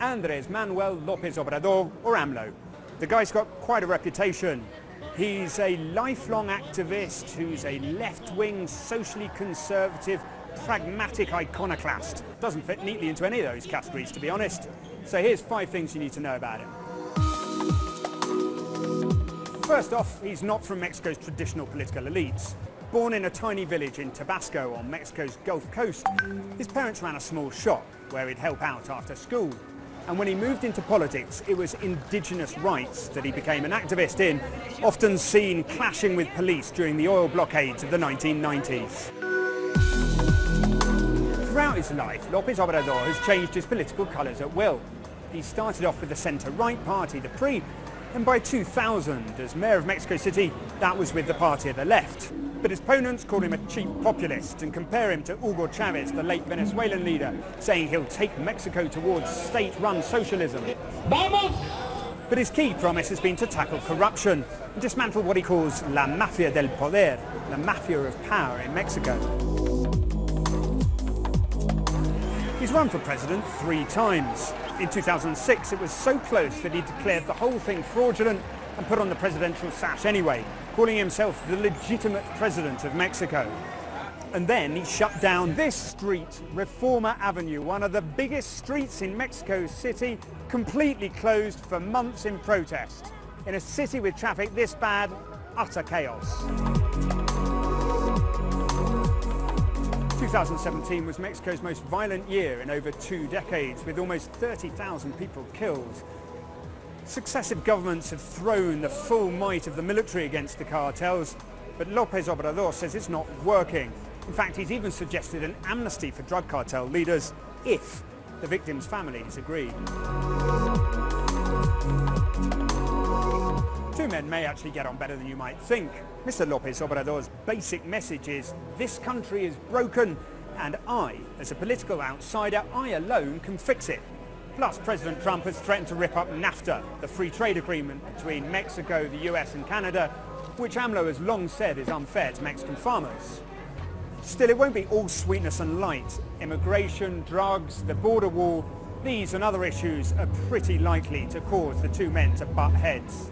Andrés Manuel López Obrador, or Amlo. The guy's got quite a reputation. He's a lifelong activist who's a left-wing, socially conservative, pragmatic iconoclast. Doesn't fit neatly into any of those categories, to be honest. So here's 5 things you need to know about him. First off, he's not from Mexico's traditional political elites. Born in a tiny village in Tabasco on Mexico's Gulf Coast, his parents ran a small shop where he'd help out after school. And when he moved into politics, it was indigenous rights that he became an activist in, often seen clashing with police during the oil blockades of the 1990s. Throughout his life, López Obrador has changed his political colours at will. He started off with the centre-right party, the PRI, and by 2000, as mayor of Mexico City, that was with the party of the left. But his opponents call him a cheap populist and compare him to Hugo Chavez, the late Venezuelan leader, saying he'll take Mexico towards state-run socialism. Vamos! But his key promise has been to tackle corruption and dismantle what he calls la mafia del poder, the mafia of power in Mexico. He's run for president 3 times. In 2006, it was so close that he declared the whole thing fraudulent and put on the presidential sash anyway, calling himself the legitimate president of Mexico. And then he shut down this street, Reforma Avenue, one of the biggest streets in Mexico City, completely closed for months in protest. In a city with traffic this bad, utter chaos. 2017 was Mexico's most violent year in over 2 decades, with almost 30,000 people killed. Successive governments have thrown the full might of the military against the cartels, but López Obrador says it's not working. In fact, he's even suggested an amnesty for drug cartel leaders if the victims' families agree. 2 men may actually get on better than you might think. Mr. López Obrador's basic message is, this country is broken, and I, as a political outsider, I alone can fix it. Plus, President Trump has threatened to rip up NAFTA, the free trade agreement between Mexico, the US and Canada, which Amlo has long said is unfair to Mexican farmers. Still, it won't be all sweetness and light. Immigration, drugs, the border wall, these and other issues are pretty likely to cause the 2 men to butt heads.